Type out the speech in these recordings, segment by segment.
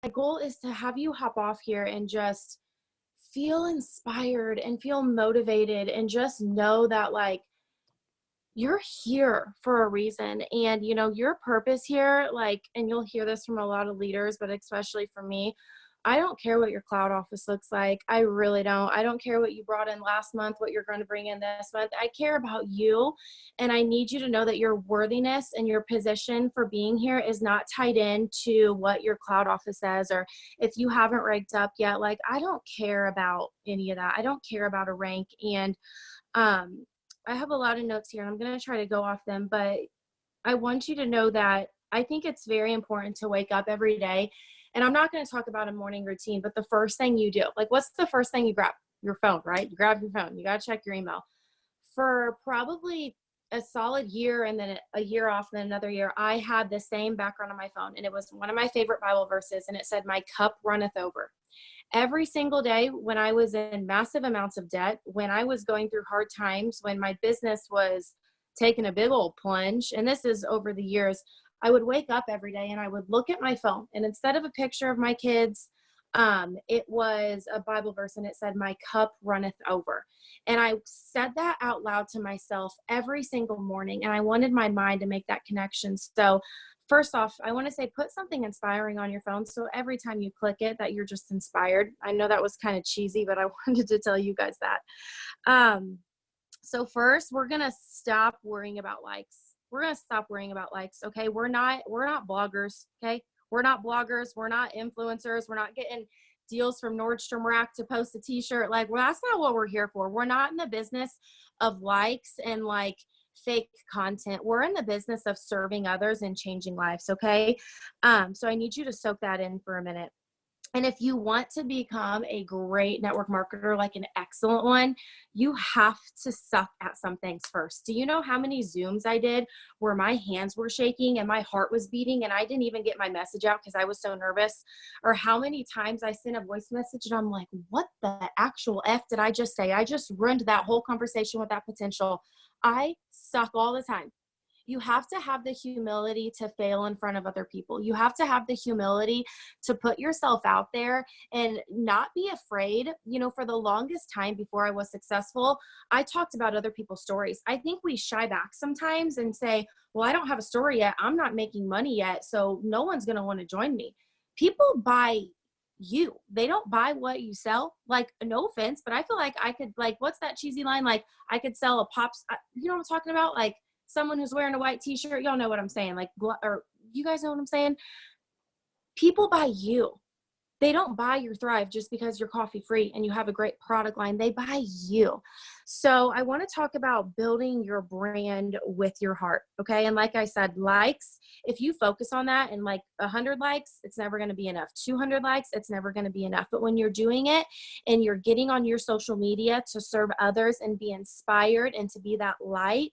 my goal is to have you hop off here and just feel inspired and feel motivated and just know that like you're here for a reason. And your purpose here, like, and you'll hear this from a lot of leaders, but especially from me, I don't care what your cloud office looks like. I really don't. I don't care what you brought in last month, what you're going to bring in this month. I care about you. And I need you to know that your worthiness and your position for being here is not tied into what your cloud office says, or if you haven't ranked up yet. Like, I don't care about any of that. I don't care about a rank. And um, I have a lot of notes here, and I'm going to try to go off them, but I want you to know that I think it's very important to wake up every day. And I'm not going to talk about a morning routine, but the first thing you do, like, what's the first thing you grab? Your phone, right? You grab your phone. You got to check your email. For probably a solid year and then a year off and then another year, I had the same background on my phone. And it was one of my favorite Bible verses. And it said, "My cup runneth over." Every single day when I was in massive amounts of debt, when I was going through hard times, when my business was taking a big old plunge, and this is over the years, I would wake up every day and I would look at my phone. And instead of a picture of my kids, it was a Bible verse and it said, "My cup runneth over." And I said that out loud to myself every single morning. And I wanted my mind to make that connection. So first off, I want to say put something inspiring on your phone. So every time you click it, that you're just inspired. I know that was kind of cheesy, but I wanted to tell you guys that. Um, so first, we're going to stop worrying about likes. We're going to stop worrying about likes. Okay. We're not bloggers. Okay. We're not bloggers. We're not influencers. We're not getting deals from Nordstrom Rack to post a t-shirt. Like, well, that's not what we're here for. We're not in the business of likes and like fake content. We're in the business of serving others and changing lives. Okay. So I need you to soak that in for a minute. And if you want to become a great network marketer, like an excellent one, you have to suck at some things first. Do you know how many Zooms I did where my hands were shaking and my heart was beating and I didn't even get my message out because I was so nervous? Or how many times I sent a voice message and I'm like, what the actual F did I just say? I just ruined that whole conversation with that potential. I suck all the time. You have to have the humility to fail in front of other people. You have to have the humility to put yourself out there and not be afraid. For the longest time before I was successful, I talked about other people's stories. I think we shy back sometimes and say, well, I don't have a story yet. I'm not making money yet. So no one's going to want to join me. People buy you. They don't buy what you sell. Like, no offense, but I feel like I could, like, what's that cheesy line? Like, I could sell a pops. You know what I'm talking about? Like, someone who's wearing a white t-shirt, y'all know what I'm saying. Like, or you guys know what I'm saying? People buy you. They don't buy your Thrive just because you're coffee free and you have a great product line. They buy you. So I want to talk about building your brand with your heart. Okay. And like I said, likes, if you focus on that and like 100 likes, it's never going to be enough. 200 likes, it's never going to be enough. But when you're doing it and you're getting on your social media to serve others and be inspired and to be that light,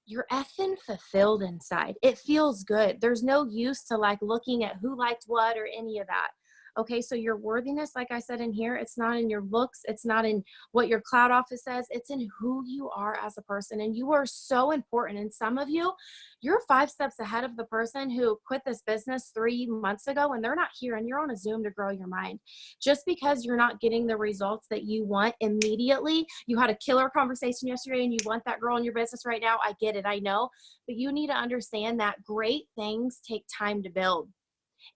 you're effing fulfilled inside. It feels good. There's no use to like looking at who liked what or any of that. Okay, so your worthiness, like I said in here, it's not in your looks, it's not in what your cloud office says, it's in who you are as a person. And you are so important. And some of you, you're 5 steps ahead of the person who quit this business 3 months ago and they're not here and you're on a Zoom to grow your mind. Just because you're not getting the results that you want immediately, you had a killer conversation yesterday and you want that girl in your business right now. I get it, I know, but you need to understand that great things take time to build.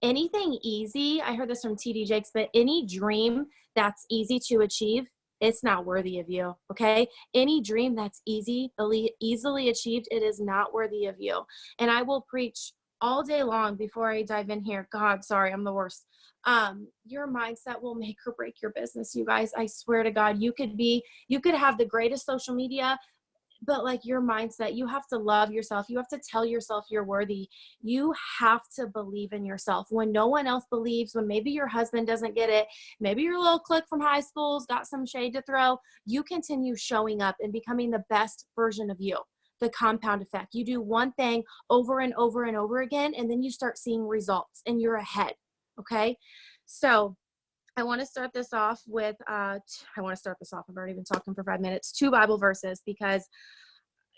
Anything easy, I heard this from TD Jakes, but any dream that's easy to achieve, it's not worthy of you. Okay. Any dream that's easily achieved, it is not worthy of you. And I will preach all day long before I dive in here. God, sorry, I'm the worst. Your mindset will make or break your business, you guys. I swear to God, you could have the greatest social media, but like your mindset, you have to love yourself. You have to tell yourself you're worthy. You have to believe in yourself when no one else believes, when maybe your husband doesn't get it, maybe your little clique from high school's got some shade to throw. You continue showing up and becoming the best version of you. The compound effect. You do one thing over and over and over again, and then you start seeing results and you're ahead. Okay. So I want to start this off with, I've already been talking for 5 minutes, 2 Bible verses, because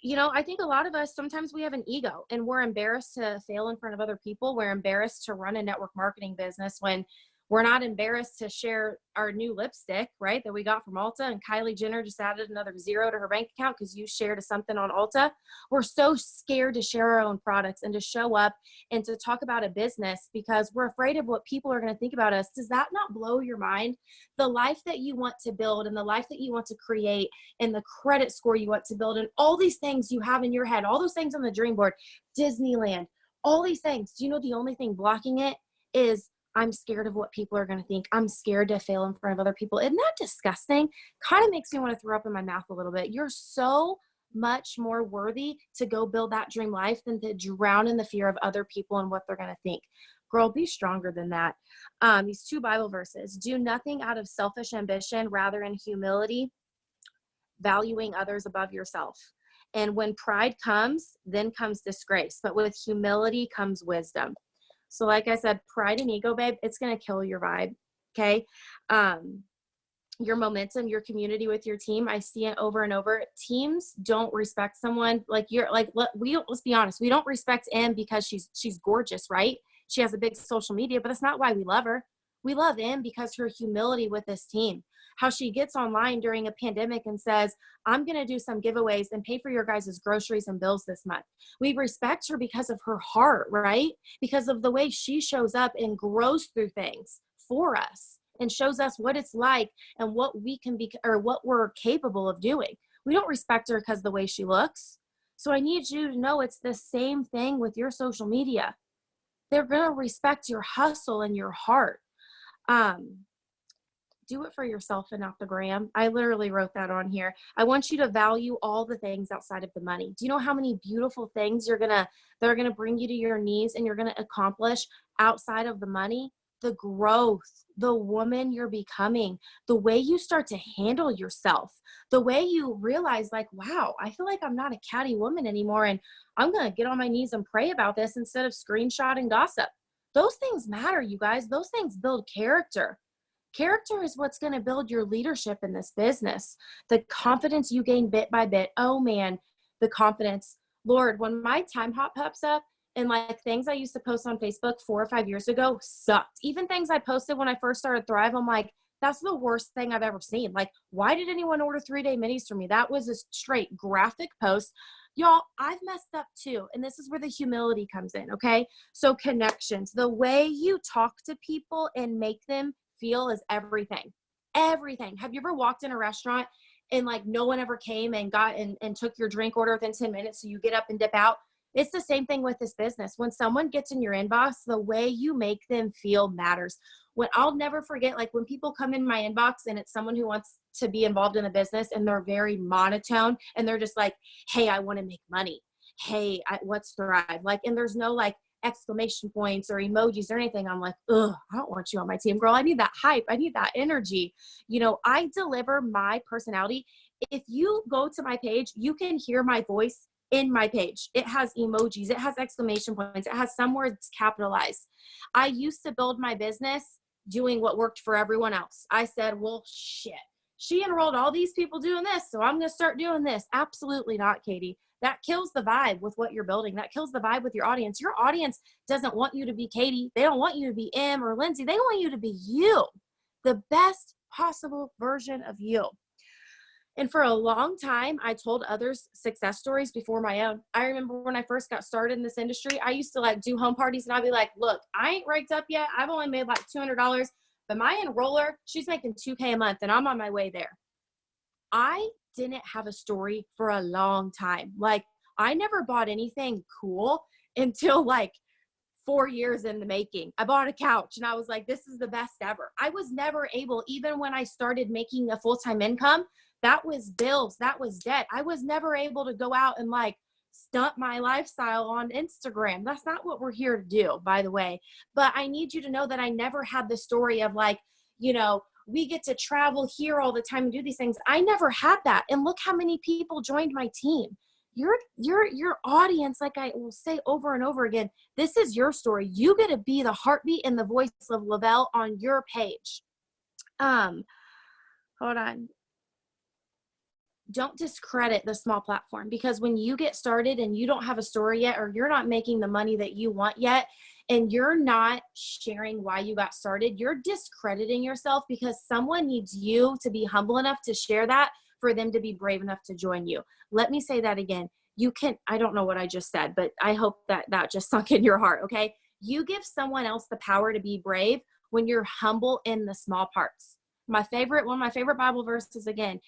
I think a lot of us, sometimes we have an ego and we're embarrassed to fail in front of other people. We're embarrassed to run a network marketing business when we're not embarrassed to share our new lipstick, right? That we got from Ulta, and Kylie Jenner just added another zero to her bank account because you shared something on Ulta. We're so scared to share our own products and to show up and to talk about a business because we're afraid of what people are going to think about us. Does that not blow your mind? The life that you want to build and the life that you want to create and the credit score you want to build and all these things you have in your head, all those things on the dream board, Disneyland, all these things. Do you know the only thing blocking it is I'm scared of what people are going to think. I'm scared to fail in front of other people. Isn't that disgusting? Kind of makes me want to throw up in my mouth a little bit. You're so much more worthy to go build that dream life than to drown in the fear of other people and what they're going to think. Girl, be stronger than that. These 2 Bible verses: do nothing out of selfish ambition, rather in humility, valuing others above yourself. And when pride comes, then comes disgrace. But with humility comes wisdom. So like I said, pride and ego, babe, it's going to kill your vibe. Okay. Your momentum, your community with your team. I see it over and over. Teams don't respect someone like let's be honest. We don't respect Em because she's gorgeous, right? She has a big social media, but that's not why we love her. We love Em because her humility with this team, how she gets online during a pandemic and says, I'm going to do some giveaways and pay for your guys' groceries and bills this month. We respect her because of her heart, right? Because of the way she shows up and grows through things for us and shows us what it's like and what we can be, or what we're capable of doing. We don't respect her because of the way she looks. So I need you to know it's the same thing with your social media. They're going to respect your hustle and your heart. Do it for yourself and not the gram. I literally wrote that on here. I want you to value all the things outside of the money. Do you know how many beautiful things that are gonna bring you to your knees and you're gonna accomplish outside of the money? The growth, the woman you're becoming, the way you start to handle yourself, the way you realize like, wow, I feel like I'm not a catty woman anymore. And I'm gonna get on my knees and pray about this instead of screenshotting gossip. Those things matter, you guys. Those things build character. Character is what's going to build your leadership in this business. The confidence you gain bit by bit. Oh man, the confidence. Lord, when my time hop pops up and like things I used to post on Facebook 4 or 5 years ago sucked. Even things I posted when I first started Thrive, I'm like, that's the worst thing I've ever seen. Like, why did anyone order 3-day minis from me? That was a straight graphic post. Y'all, I've messed up too. And this is where the humility comes in, okay? So connections, the way you talk to people and make them feel is everything. Everything. Have you ever walked in a restaurant and like no one ever came and got and took your drink order within 10 minutes, so you get up and dip out? It's the same thing with this business. When someone gets in your inbox, the way you make them feel matters. When I'll never forget, like when people come in my inbox and it's someone who wants to be involved in the business and they're very monotone and they're just like, hey, I want to make money. Hey, what's Thrive? Like, and there's no like exclamation points or emojis or anything. I'm like, ugh, I don't want you on my team, girl. I need that hype. I need that energy. I deliver my personality. If you go to my page, you can hear my voice in my page. It has emojis. It has exclamation points. It has some words capitalized. I used to build my business doing what worked for everyone else. I said, well, shit, she enrolled all these people doing this, so I'm going to start doing this. Absolutely not, Katie. That kills the vibe with what you're building. That kills the vibe with your audience. Your audience doesn't want you to be Katie. They don't want you to be Em or Lindsay. They want you to be you, the best possible version of you. And for a long time, I told others success stories before my own. I remember when I first got started in this industry, I used to like do home parties and I'd be like, look, I ain't ranked up yet. I've only made like $200, but my enroller, she's making $2K a month and I'm on my way there. I didn't have a story for a long time. Like I never bought anything cool until like 4 years in the making. I bought a couch and I was like, this is the best ever. I was never able, even when I started making a full-time income, that was bills, that was debt. I was never able to go out and like stunt my lifestyle on Instagram. That's not what we're here to do, by the way. But I need you to know that I never had the story of like, we get to travel here all the time and do these things. I never had that. And look how many people joined my team. Your audience, like I will say over and over again, this is your story. You get to be the heartbeat and the voice of Lavelle on your page. Hold on. don't discredit the small platform, because when you get started and you don't have a story yet, or you're not making the money that you want yet, and you're not sharing why you got started, you're discrediting yourself, because someone needs you to be humble enough to share that for them to be brave enough to join you. Let me say that again. You can, I don't know what I just said, but I hope that that just sunk in your heart. Okay. You give someone else the power to be brave when you're humble in the small parts. One of my favorite Bible verses again,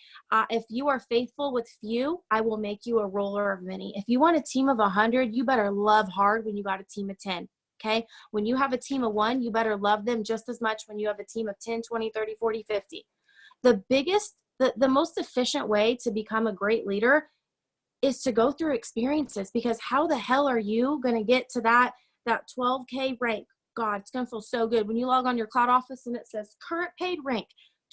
if you are faithful with few, I will make you a ruler of many. If you want a team of 100, you better love hard when you got a team of 10. Okay. When you have a team of 1, you better love them just as much when you have a team of 10, 20, 30, 40, 50. The most efficient way to become a great leader is to go through experiences, because how the hell are you going to get to that 12K rank? God, it's going to feel so good when you log on your cloud office and it says current paid rank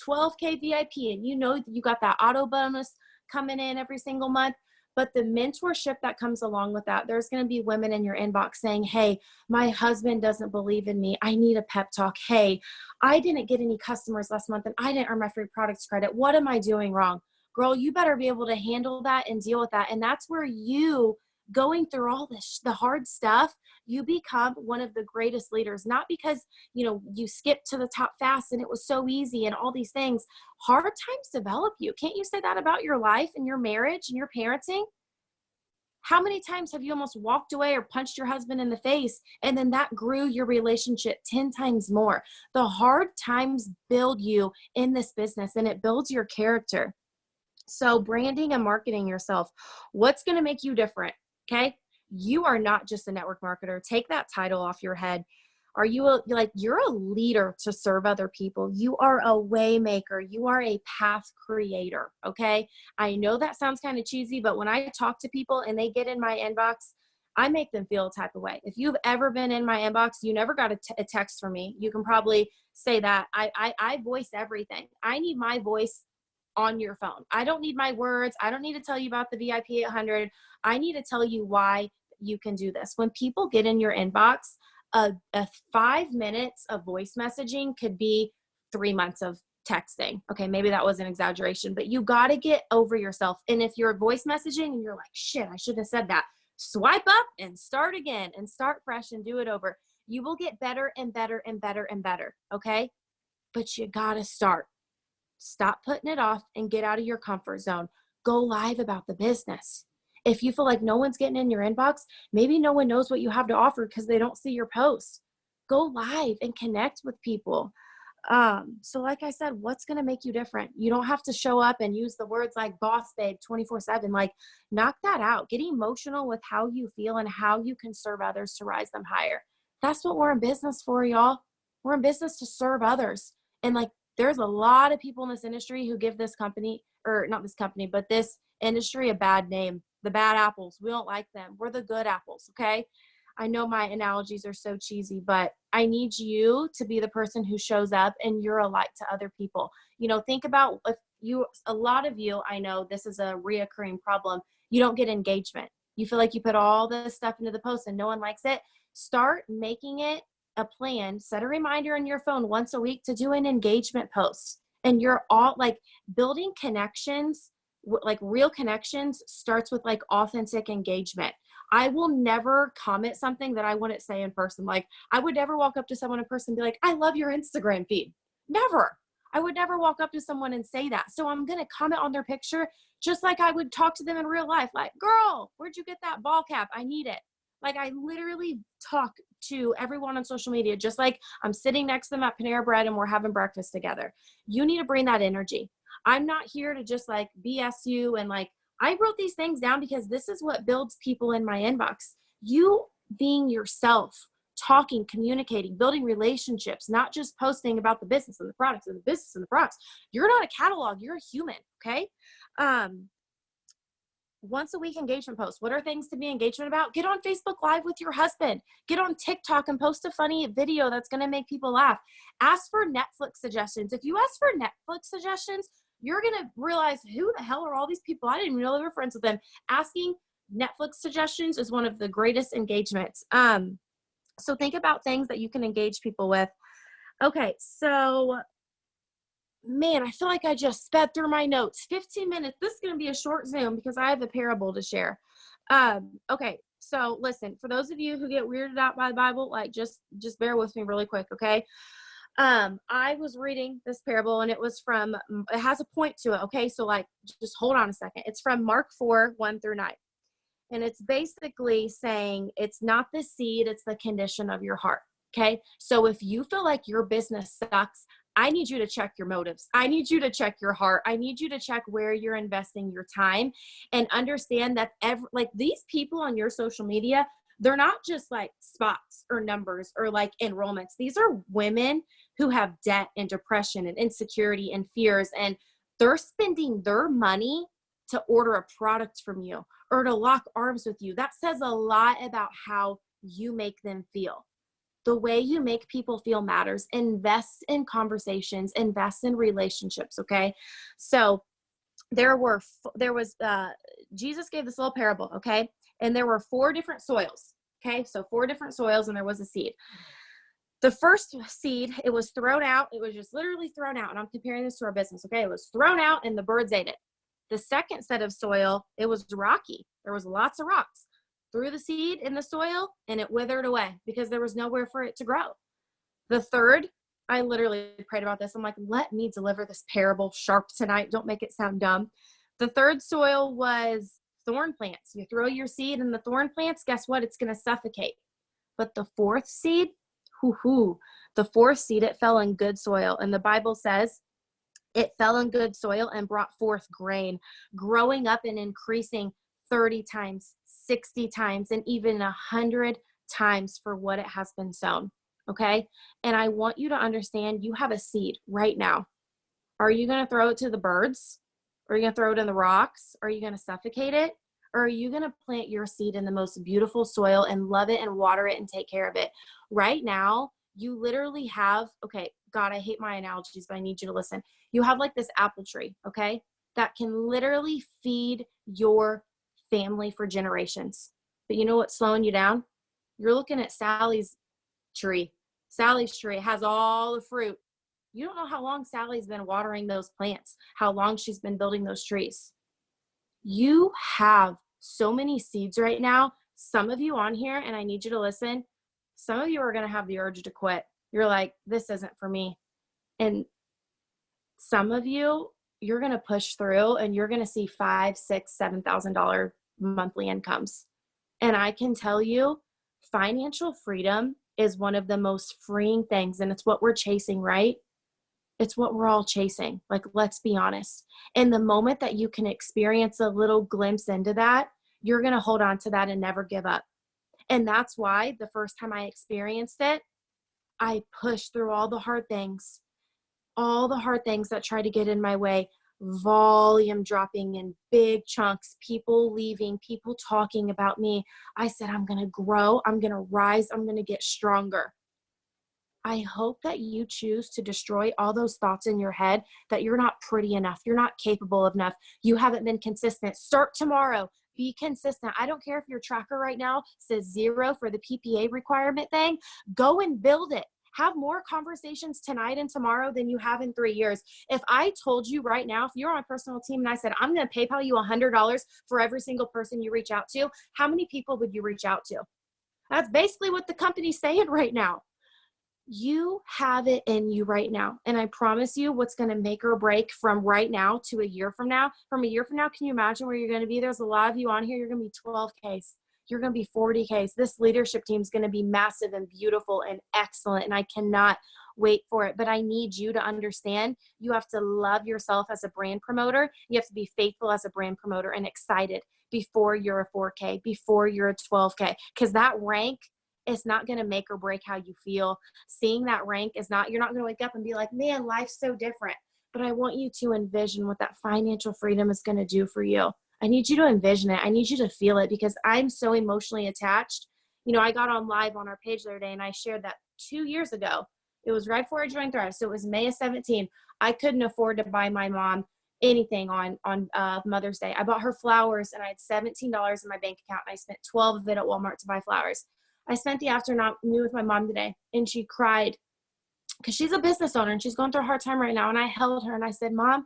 12K VIP, and you know that you got that auto bonus coming in every single month. But the mentorship that comes along with that, there's going to be women in your inbox saying, hey, my husband doesn't believe in me. I need a pep talk. Hey, I didn't get any customers last month and I didn't earn my free products credit. What am I doing wrong? Girl, you better be able to handle that and deal with that. And that's where you, going through all this, the hard stuff, you become one of the greatest leaders, not because, you skipped to the top fast and it was so easy and all these things. Hard times develop you. Can't you say that about your life and your marriage and your parenting? How many times have you almost walked away or punched your husband in the face, and then that grew your relationship 10 times more? The hard times build you in this business, and it builds your character. So branding and marketing yourself, what's going to make you different? Okay. You are not just a network marketer. Take that title off your head. Are you you're a leader to serve other people. You are a way maker. You are a path creator. Okay. I know that sounds kind of cheesy, but when I talk to people and they get in my inbox, I make them feel a type of way. If you've ever been in my inbox, you never got a text from me. You can probably say that I voice everything. I need my voice on your phone. I don't need my words. I don't need to tell you about the VIP 800. I need to tell you why you can do this. When people get in your inbox, a 5 minutes of voice messaging could be 3 months of texting. Okay, maybe that was an exaggeration, but you got to get over yourself. And if you're voice messaging and you're like, shit, I shouldn't have said that, swipe up and start again and start fresh and do it over. You will get better and better and better and better. Okay, but you got to start. Stop putting it off and get out of your comfort zone. Go live about the business. If you feel like no one's getting in your inbox, maybe no one knows what you have to offer because they don't see your posts. Go live and connect with people. So like I said, what's going to make you different? You don't have to show up and use the words like boss babe 24/7. Like, knock that out. Get emotional with how you feel and how you can serve others to rise them higher. That's what we're in business for, y'all. We're in business to serve others. And there's a lot of people in this industry who give this company, or not this company, but this industry, a bad name. The bad apples. We don't like them. We're the good apples. Okay. I know my analogies are so cheesy, but I need you to be the person who shows up and you're a light to other people. Think about a lot of you, I know this is a reoccurring problem. You don't get engagement. You feel like you put all this stuff into the post and no one likes it. Start making it a plan. Set a reminder on your phone once a week to do an engagement post. And you're all building connections, real connections starts with authentic engagement. I will never comment something that I wouldn't say in person. I would never walk up to someone in person and be like, I love your Instagram feed. Never. I would never walk up to someone and say that. So I'm going to comment on their picture just like I would talk to them in real life. Like, girl, where'd you get that ball cap? I need it. I literally talk to everyone on social media, just like I'm sitting next to them at Panera Bread and we're having breakfast together. You need to bring that energy. I'm not here to just BS you. And I wrote these things down because this is what builds people in my inbox. You being yourself, talking, communicating, building relationships, not just posting about the business and the products and the business and the products. You're not a catalog. You're a human. Okay. Once a week engagement post. What are things to be engagement about? Get on Facebook Live with your husband. Get on TikTok and post a funny video that's going to make people laugh. Ask for Netflix suggestions. If you ask for Netflix suggestions, you're going to realize, who the hell are all these people? I didn't even know they were friends with them. Asking Netflix suggestions is one of the greatest engagements. So think about things that you can engage people with. Okay, so man, I feel like I just sped through my notes. 15 minutes. This is going to be a short Zoom because I have a parable to share. Okay. So listen, for those of you who get weirded out by the Bible, like just bear with me really quick. Okay. I was reading this parable and it has a point to it. Okay. So like, just hold on a second. It's from Mark 4:1-9. And it's basically saying it's not the seed, it's the condition of your heart. Okay. So if you feel like your business sucks, I need you to check your motives. I need you to check your heart. I need you to check where you're investing your time and understand that like these people on your social media, they're not just like spots or numbers or like enrollments. These are women who have debt and depression and insecurity and fears, and they're spending their money to order a product from you or to lock arms with you. That says a lot about how you make them feel. The way you make people feel matters. Invest in conversations, invest in relationships. Okay. So Jesus gave this little parable. Okay. And there were 4 different soils. Okay. So 4 different soils, and there was a seed. The first seed, it was thrown out. It was just literally thrown out. And I'm comparing this to our business. Okay. It was thrown out and the birds ate it. The second set of soil, it was rocky. There was lots of rocks. Threw the seed in the soil and it withered away because there was nowhere for it to grow. The third, I literally prayed about this. I'm like, let me deliver this parable sharp tonight. Don't make it sound dumb. The third soil was thorn plants. You throw your seed in the thorn plants, guess what? It's going to suffocate. But the fourth seed, the fourth seed, it fell in good soil. And the Bible says it fell in good soil and brought forth grain, growing up and increasing 30 times, 60 times, and even 100 times for what it has been sown. Okay. And I want you to understand you have a seed right now. Are you going to throw it to the birds? Are you going to throw it in the rocks? Are you going to suffocate it? Or are you going to plant your seed in the most beautiful soil and love it and water it and take care of it? Right now, you literally have, okay, God, I hate my analogies, but I need you to listen. You have like this apple tree, okay, that can literally feed your family for generations. But you know what's slowing you down? You're looking at Sally's tree. Sally's tree has all the fruit. You don't know how long Sally's been watering those plants, how long she's been building those trees. You have so many seeds right now. Some of you on here, and I need you to listen, some of you are going to have the urge to quit. You're like, this isn't for me. And some of you, you're going to push through and you're going to see $5,000, $6,000, $7,000 monthly incomes. And I can tell you, financial freedom is one of the most freeing things. And it's what we're chasing, right? It's what we're all chasing. Like, let's be honest. And the moment that you can experience a little glimpse into that, you're going to hold on to that and never give up. And that's why the first time I experienced it, I pushed through all the hard things that try to get in my way, volume dropping in big chunks, people leaving, people talking about me. I said, I'm going to grow. I'm going to rise. I'm going to get stronger. I hope that you choose to destroy all those thoughts in your head that you're not pretty enough. You're not capable enough. You haven't been consistent. Start tomorrow. Be consistent. I don't care if your tracker right now says 0 for the PPA requirement thing. Go and build it. Have more conversations tonight and tomorrow than you have in 3 years. If I told you right now, if you're on a personal team and I said, I'm going to PayPal you $100 for every single person you reach out to, how many people would you reach out to? That's basically what the company's saying right now. You have it in you right now. And I promise you what's going to make or break from right now to a year from now. From a year from now, can you imagine where you're going to be? There's a lot of you on here. You're going to be 12Ks. You're going to be 40Ks. This leadership team is going to be massive and beautiful and excellent. And I cannot wait for it. But I need you to understand you have to love yourself as a brand promoter. You have to be faithful as a brand promoter and excited before you're a 4K, before you're a 12K. Because that rank, it's not going to make or break how you feel. Seeing that rank is not, you're not going to wake up and be like, man, life's so different. But I want you to envision what that financial freedom is going to do for you. I need you to envision it. I need you to feel it because I'm so emotionally attached. You know, I got on live on our page the other day and I shared that 2 years ago. It was right before I joined Thrive. So it was May of 17. I couldn't afford to buy my mom anything on Mother's Day. I bought her flowers and I had $17 in my bank account. And I spent 12 of it at Walmart to buy flowers. I spent the afternoon with my mom today and she cried because she's a business owner and she's going through a hard time right now. And I held her and I said, Mom,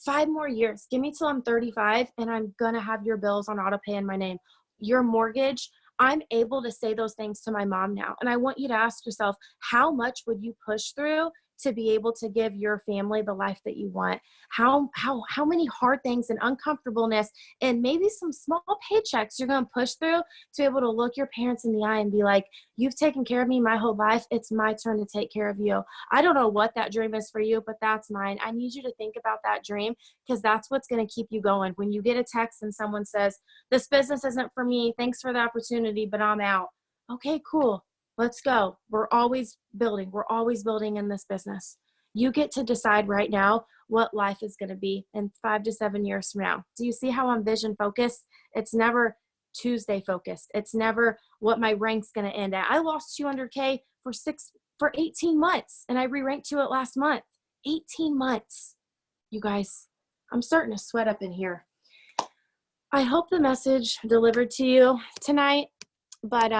5 more years, give me till I'm 35 and I'm going to have your bills on auto pay in my name. Your mortgage, I'm able to say those things to my mom now. And I want you to ask yourself, how much would you push through to be able to give your family the life that you want? How many hard things and uncomfortableness and maybe some small paychecks you're going to push through to be able to look your parents in the eye and be like, you've taken care of me my whole life. It's my turn to take care of you. I don't know what that dream is for you, but that's mine. I need you to think about that dream because that's what's going to keep you going. When you get a text and someone says, this business isn't for me, thanks for the opportunity, but I'm out. Okay, cool. Let's go. We're always building. We're always building in this business. You get to decide right now what life is going to be in 5 to 7 years from now. Do you see how I'm vision focused? It's never Tuesday focused. It's never what my rank's going to end at. I lost 200K for 18 months and I re-ranked to it last month. 18 months. You guys, I'm starting to sweat up in here. I hope the message delivered to you tonight, but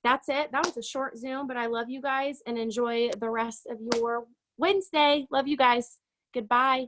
that's it. That was a short Zoom, but I love you guys and enjoy the rest of your Wednesday. Love you guys. Goodbye.